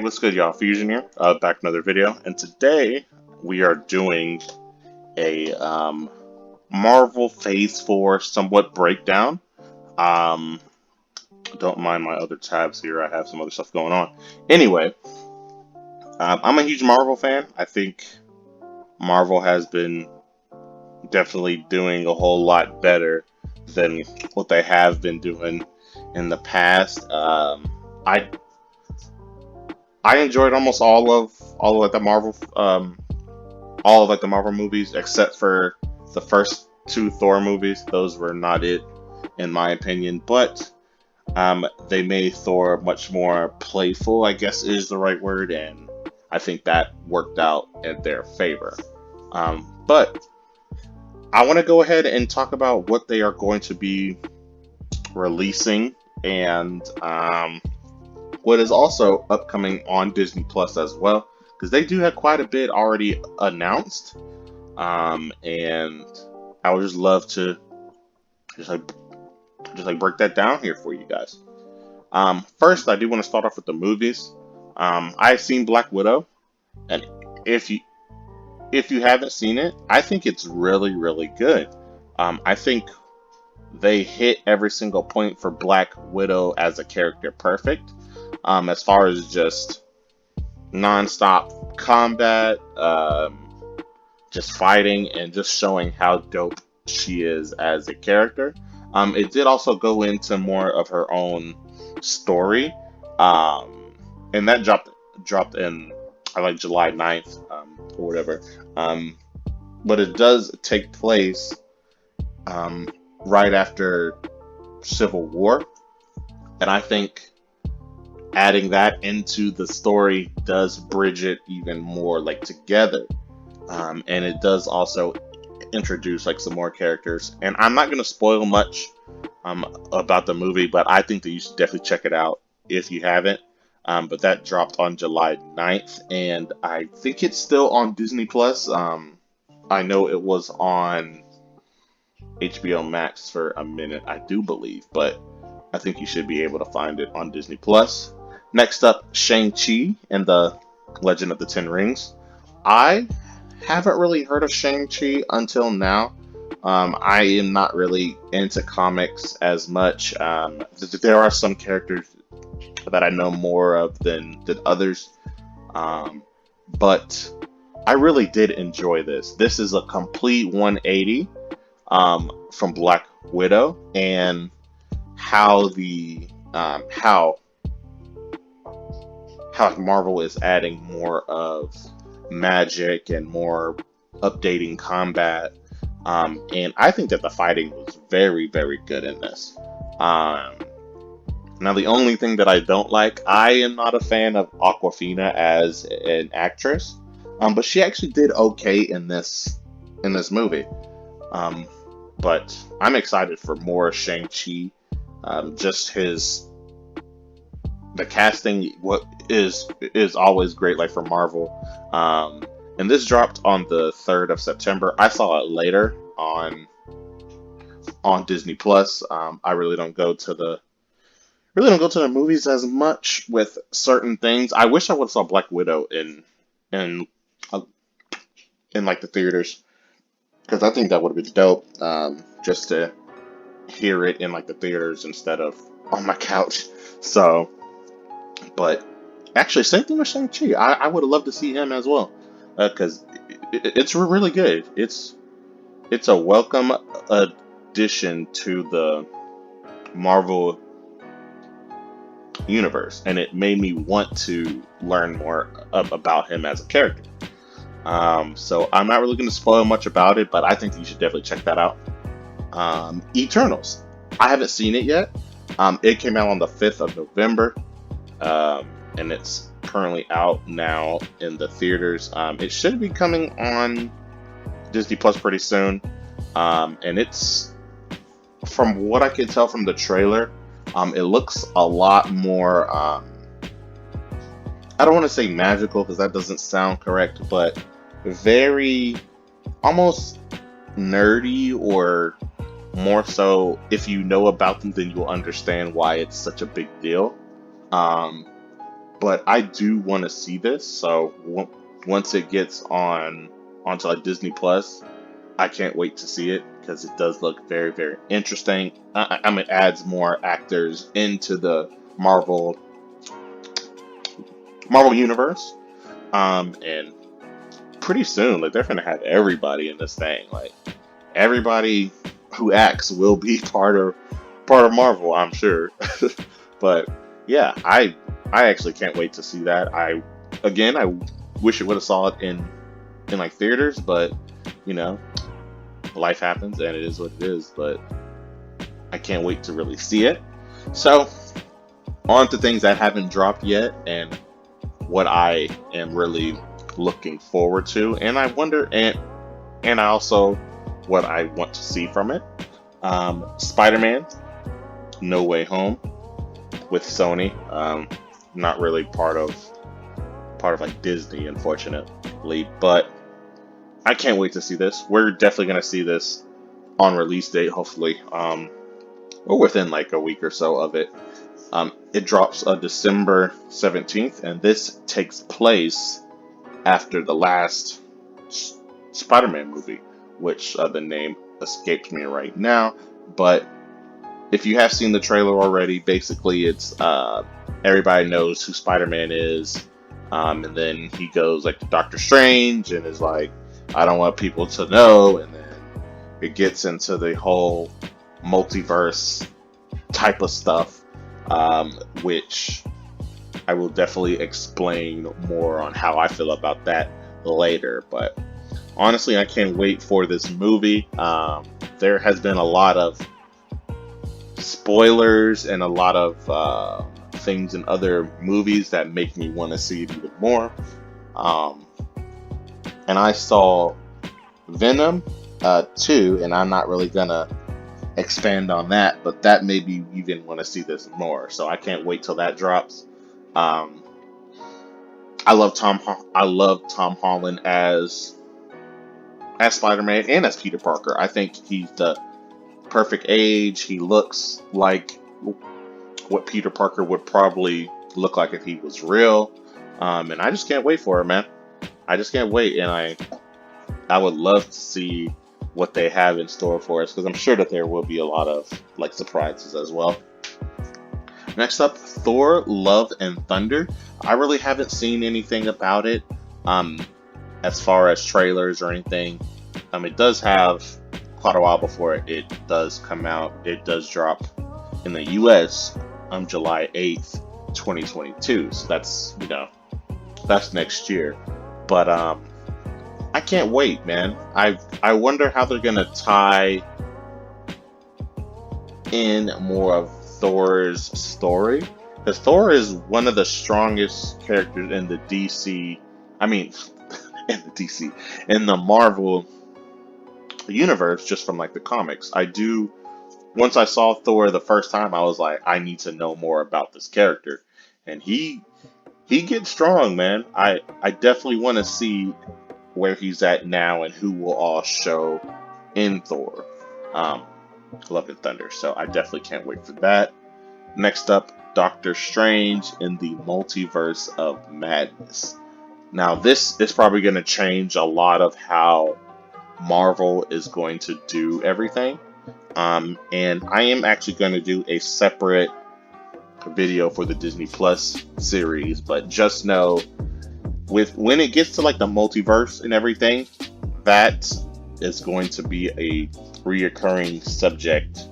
What's good, y'all? Fusion here, back another video, and today we are doing a Marvel Phase 4 somewhat breakdown. Um, don't mind my other tabs here, I have some other stuff going on. Anyway, I'm a huge Marvel fan. I think Marvel has been definitely doing a whole lot better than what they have been doing in the past. I I enjoyed almost all of like the Marvel all of like the Marvel movies except for the first two Thor movies. Those were not it, in my opinion. But they made Thor much more playful, I guess is the right word, and I think that worked out in their favor. But I want to go ahead and talk about what they are going to be releasing and what is also upcoming on Disney Plus as well, because they do have quite a bit already announced. And I would just love to just like break that down here for you guys. First, I do want to start off with the movies. I've seen Black Widow, and if you if you haven't seen it, I think it's really good. I think they hit every single point for Black Widow as a character perfect. As far as just non-stop combat, just fighting, and just showing how dope she is as a character. It did also go into more of her own story, and that dropped in like July 9th, or whatever. Um, but it does take place right after Civil War, and I think adding that into the story does bridge it even more like together. And it does also introduce like some more characters. And I'm not going to spoil much about the movie, but I think that you should definitely check it out if you haven't. But that dropped on July 9th, and I think it's still on Disney Plus. I know it was on HBO Max for a minute, I do believe, but I think you should be able to find it on Disney Plus. Next up, Shang-Chi and the Legend of the Ten Rings. I haven't really heard of Shang-Chi until now. I am not really into comics as much. There are some characters that I know more of than others, but I really did enjoy this. This is a complete 180 from Black Widow, and how the how Marvel is adding more of magic and more updating combat. And I think that the fighting was very good in this. Um, Now, the only thing that I don't like, I am not a fan of Aquafina as an actress, but she actually did okay in this movie. Um, but I'm excited for more Shang-Chi. Just his the casting what is always great, like for Marvel. And this dropped on the 3rd of September. I saw it later on Disney Plus. I really don't go to the movies as much with certain things. I wish I would have saw Black Widow in uh, in like the theaters, because I think that would have been dope. Just to hear it in like the theaters instead of on my couch. So, but actually, same thing with Shang-Chi. I would have loved to see him as well, because it's really good. It's a welcome addition to the Marvel universe, and it made me want to learn more about him as a character. So I'm not really going to spoil much about it, but I think that you should definitely check that out. Eternals. I haven't seen it yet. It came out on the 5th of November, and it's currently out now in the theaters. It should be coming on Disney Plus pretty soon. And it's, from what I can tell from the trailer, it looks a lot more, I don't want to say magical because that doesn't sound correct, but very almost nerdy, or more so, if you know about them, then you'll understand why it's such a big deal. Um, but I do want to see this. So once it gets onto like Disney Plus, I can't wait to see it because it does look very, very interesting. I mean, it adds more actors into the Marvel Marvel universe. And pretty soon, like they're gonna have everybody in this thing. Like everybody who acts will be part of Marvel, I'm sure. But yeah, I actually can't wait to see that. I wish it would have saw it in like theaters, but you know, life happens and it is what it is. But I can't wait to really see it. So on to things that haven't dropped yet and what I am really looking forward to, and I wonder and I also what I want to see from it. Spider-Man: No Way Home with Sony. Not really part of like Disney, unfortunately, but I can't wait to see this. We're definitely gonna see this on release date, hopefully, or within like a week or so of it. It drops December 17th, and this takes place after the last Spider-Man movie, which the name escapes me right now. But if you have seen the trailer already, basically it's everybody knows who Spider-Man is, and then he goes like to Doctor Strange and is like, I don't want people to know, and then it gets into the whole multiverse type of stuff, which I will definitely explain more on how I feel about that later. But honestly, I can't wait for this movie. There has been a lot of spoilers and a lot of things in other movies that make me want to see it even more. Um, and I saw Venom 2, and I'm not really gonna expand on that, but that made me even want to see this more. So I can't wait till that drops. Um, I love Tom Holland as Spider-Man and as Peter Parker. I think he's the perfect age. He looks like what Peter Parker would probably look like if he was real. And I just can't wait for it, man. I just can't wait, and I would love to see what they have in store for us because I'm sure that there will be a lot of like surprises as well. Next up, Thor: Love and Thunder. I really haven't seen anything about it, um, as far as trailers or anything. It does have quite a while before it does come out. It does drop in the U.S. on July 8th, 2022. So that's next year. But I can't wait, man. I wonder how they're gonna tie in more of Thor's story, because Thor is one of the strongest characters in the DC. I mean, in the DC, in the Marvel universe, just from like the comics. I do. Once I saw Thor the first time, I was like, I need to know more about this character, and he gets strong, man. I definitely want to see where he's at now and who will all show in Thor, um, Love and Thunder. So I definitely can't wait for that. Next up, Doctor Strange in the Multiverse of Madness. Now, this is probably going to change a lot of how Marvel is going to do everything. And I am actually going to do a separate video for the Disney Plus series, but just know when it gets to like the multiverse and everything, that is going to be a reoccurring subject.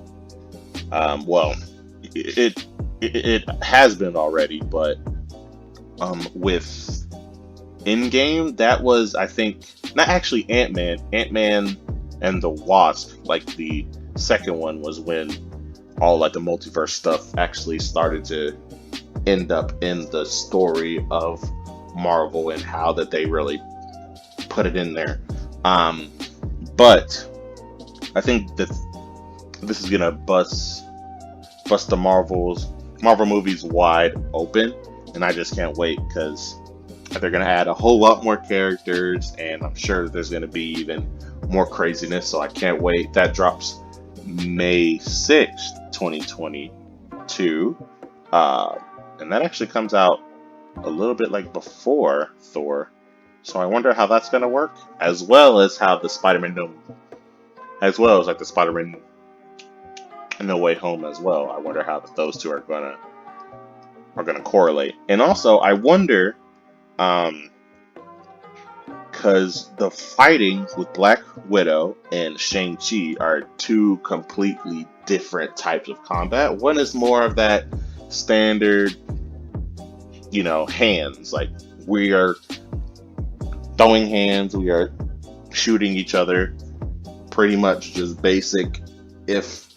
Well, it has been already, but with Endgame, that was, I think, not actually Ant-Man and the Wasp, like the second one was when all like the multiverse stuff actually started to end up in the story of Marvel and how that they really put it in there. But I think that this is gonna bust the Marvel movies wide open, and I just can't wait because they're gonna add a whole lot more characters, and I'm sure there's gonna be even more craziness. So I can't wait. That drops May 6th, 2022, and that actually comes out a little bit like before Thor. So I wonder how that's gonna work, as well as how the Spider-Man no, as well as like the Spider-Man No Way Home as well. I wonder how those two are gonna correlate. And also I wonder, um, because the fighting with Black Widow and Shang-Chi are two completely different types of combat. One is more of that standard, hands. Like we are throwing hands, we are shooting each other, pretty much just basic if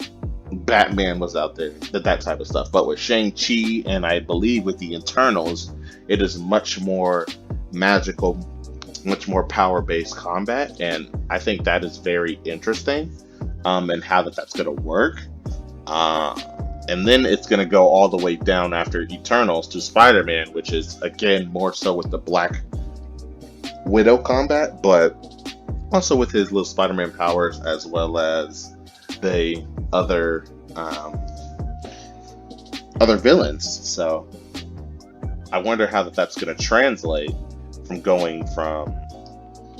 Batman was out there, that type of stuff. But with Shang-Chi and I believe with the Eternals, it is much more magical, much more power-based combat, and I think that is very interesting, and how that's going to work. Uh, and then it's going to go all the way down after Eternals to Spider-Man, which is again more so with the Black Widow combat, but also with his little Spider-Man powers as well as the other um, other villains. So I wonder how that's going to translate from going from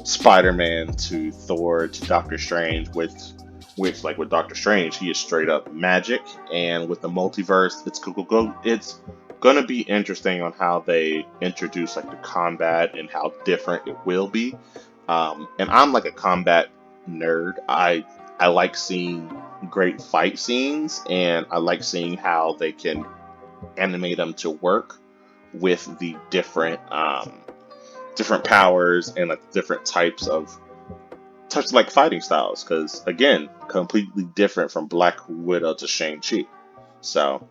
Spider-Man to Thor to Doctor Strange, with which like with Doctor Strange, he is straight up magic, and with the multiverse, it's gonna be interesting on how they introduce like the combat and how different it will be. And I'm like a combat nerd. I like seeing great fight scenes, and I like seeing how they can animate them to work with the different powers and like different types of like fighting styles, because again, completely different from Black Widow to Shang-Chi. So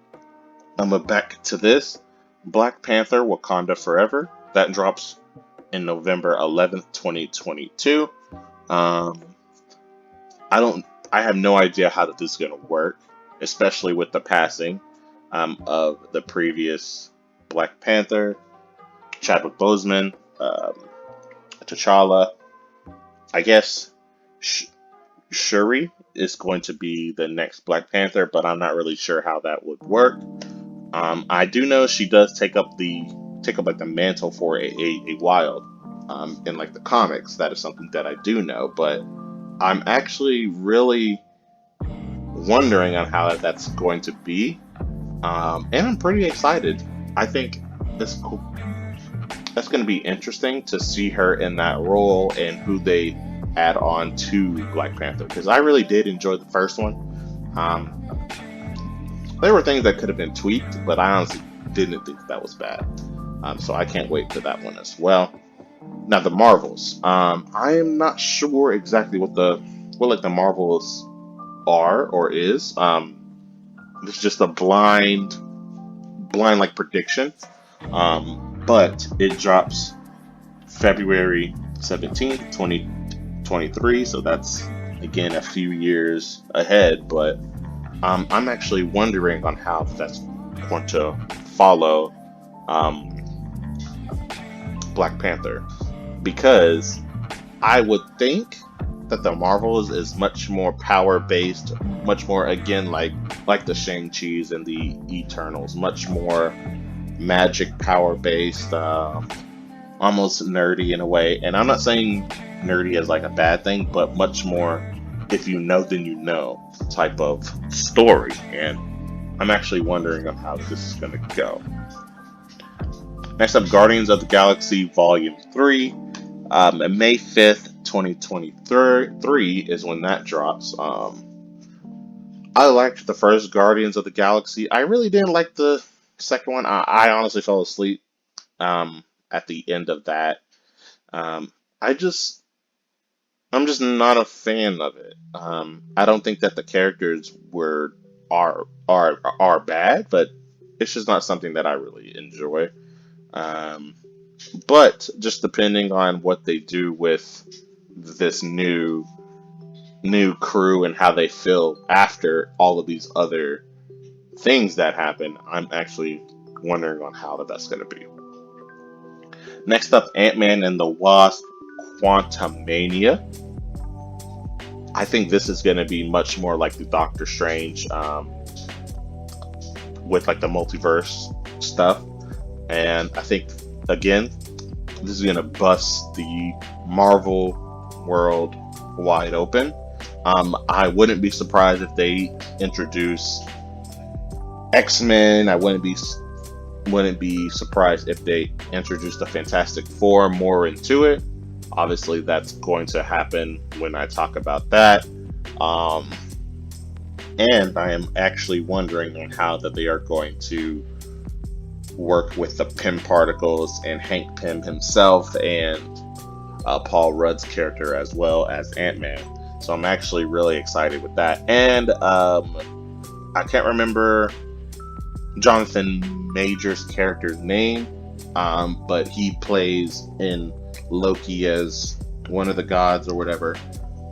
I'm back to this Black Panther Wakanda Forever that drops in November 11th, 2022. um I have no idea how this is going to work, especially with the passing of the previous Black Panther, Chadwick Boseman, T'Challa. I guess Sh- Shuri is going to be the next Black Panther, but I'm not really sure how that would work. I do know she does take up like the mantle for a while in like the comics. That is something that I do know, but I'm actually really wondering on how that's going to be, and I'm pretty excited. I think this cool. That's going to be interesting to see her in that role and who they add on to Black Panther, because I really did enjoy the first one. Um, there were things that could have been tweaked, but I honestly didn't think that was bad. So I can't wait for that one as well. Now the Marvels. I am not sure exactly what like the Marvels are or is. It's just a blind like prediction. But it drops February 17th, 2023. So that's again a few years ahead. But I'm actually wondering on how that's going to follow um, Black Panther, because I would think that the Marvels is much more power based, much more again like the Shang-Chi's and the Eternals, much more magic power based, almost nerdy in a way. And I'm not saying nerdy as like a bad thing, but much more if you know then you know type of story. And I'm actually wondering on how this is going to go. Next up, Guardians of the Galaxy Volume 3. May 5th, 2023 is when that drops. I liked the first Guardians of the Galaxy. I really didn't like the second one. I honestly fell asleep at the end of that. Um, I just, I'm just not a fan of it. I don't think that the characters are bad, but it's just not something that I really enjoy. Um, but just depending on what they do with this new crew and how they feel after all of these other things that happen, I'm actually wondering on how that's going to be. Next up, Ant-Man and the Wasp Quantumania. I think this is going to be much more like the Doctor Strange, with like the multiverse stuff. And I think, again, this is gonna bust the Marvel world wide open. I wouldn't be surprised if they introduce X-Men. I wouldn't be surprised if they introduce the Fantastic Four more into it. Obviously, that's going to happen when I talk about that. Um, and I am actually wondering on how that they are going to work with the Pym particles and Hank Pym himself and Paul Rudd's character as well as Ant-Man. So I'm actually really excited with that. And I can't remember Jonathan Major's character's name, but he plays in Loki as one of the gods or whatever.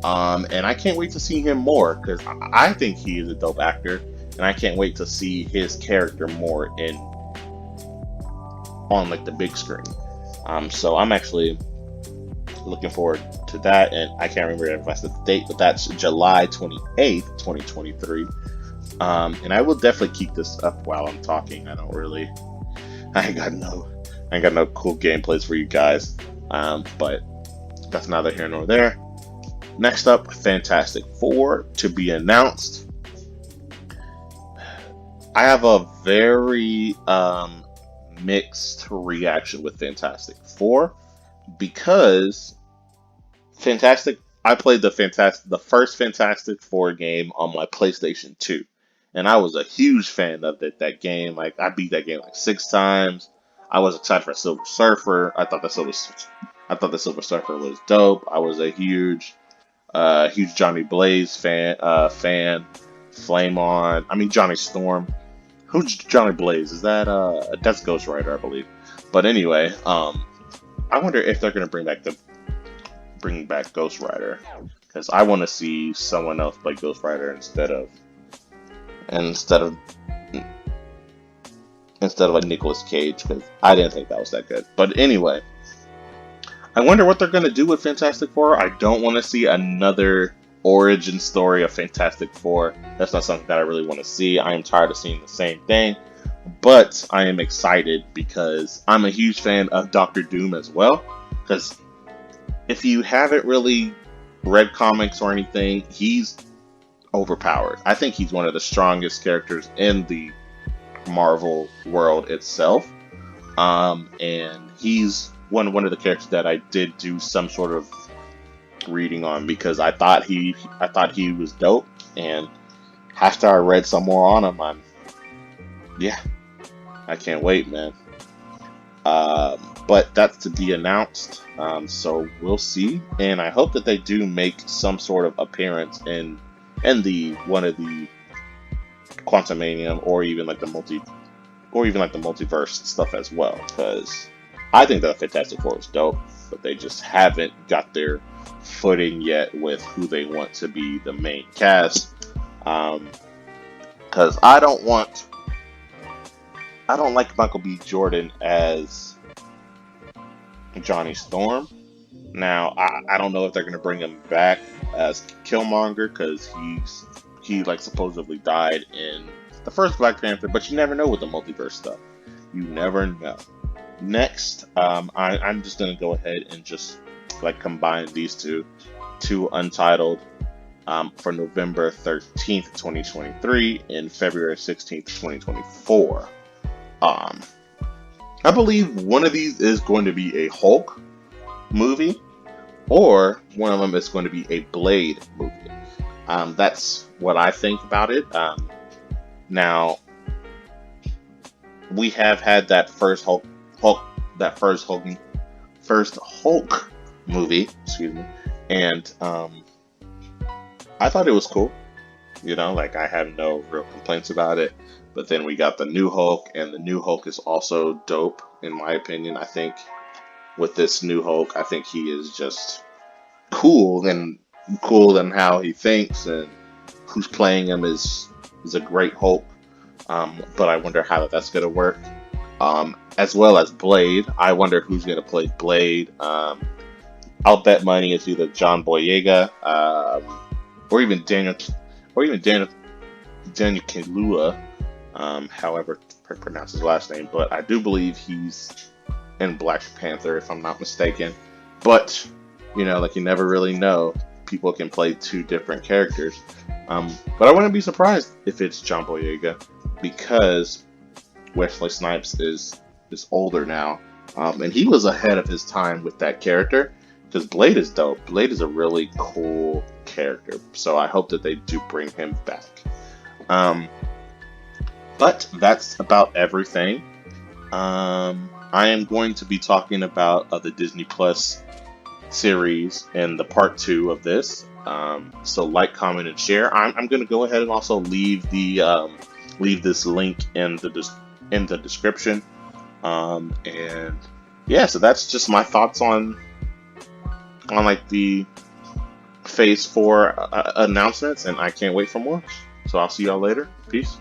And I can't wait to see him more because I think he is a dope actor, and I can't wait to see his character more in on like the big screen. So I'm actually looking forward to that, and I can't remember if I said the date, but that's July 28th, 2023. And I will definitely keep this up while I'm talking. I ain't got no cool gameplays for you guys. But that's neither here nor there. Next up, Fantastic Four to be announced. I have a very mixed reaction with Fantastic Four because I played the first Fantastic Four game on my PlayStation 2. And I was a huge fan of that game. Like I beat that game like 6 times. I was excited for Silver Surfer. I thought the Silver Surfer was dope. I was a huge Johnny Blaze fan. Flame on. I mean Johnny Storm. Who's Johnny Blaze? Is that's Ghost Rider, I believe. But anyway, I wonder if they're gonna bring back Ghost Rider because I want to see someone else play Ghost Rider instead of like Nicolas Cage because I didn't think that was that good. But anyway, I wonder what they're gonna do with Fantastic Four. I don't want to see another origin story of Fantastic Four. That's not something that I really want to see. I am tired of seeing the same thing. But I am excited because I'm a huge fan of Doctor Doom as well. Because if you haven't really read comics or anything, he's overpowered. I think he's one of the strongest characters in the Marvel world itself. And he's one of the characters that I did do some sort of reading on because I thought he was dope, and after I read some more on him, yeah, I can't wait, man. But that's to be announced, so we'll see, and I hope that they do make some sort of appearance in the one of the Quantumanium or even like the multiverse stuff as well, because I think that Fantastic Four is dope, but they just haven't got their footing yet with who they want to be the main cast. Because I don't like Michael B. Jordan as Johnny Storm. Now I don't know if they're gonna bring him back as Killmonger because he like supposedly died in the first Black Panther, but you never know with the multiverse stuff. You never know. Next, I'm just gonna go ahead and just like combine these two Untitled for November 13th, 2023 and February 16th, 2024. I believe one of these is going to be a Hulk movie, or one of them is going to be a Blade movie. That's what I think about it. Now, we have had that first Hulk movie, excuse me, and I thought it was cool. Like I have no real complaints about it. But then we got the new Hulk, and the new Hulk is also dope, in my opinion. I think with this new Hulk, I think he is just cool and how he thinks, and who's playing him is a great Hulk. But I wonder how that's gonna work. As well as Blade, I wonder who's gonna play Blade. I'll bet money it's either John Boyega, or even Daniel Kaluuya. however pronounce his last name, but I do believe he's in Black Panther, if I'm not mistaken. But like you never really know. People can play two different characters. But I wouldn't be surprised if it's John Boyega because Wesley Snipes is older now, and he was ahead of his time with that character. Because Blade is dope. Blade is a really cool character, so I hope that they do bring him back. Um, but that's about everything. I am going to be talking about the Disney Plus series in the part 2 of this. So like, comment, and share. I'm going to go ahead and also leave leave this link in the description. And yeah, so that's just my thoughts on like the Phase 4 announcements, and I can't wait for more. So I'll see y'all later. Peace.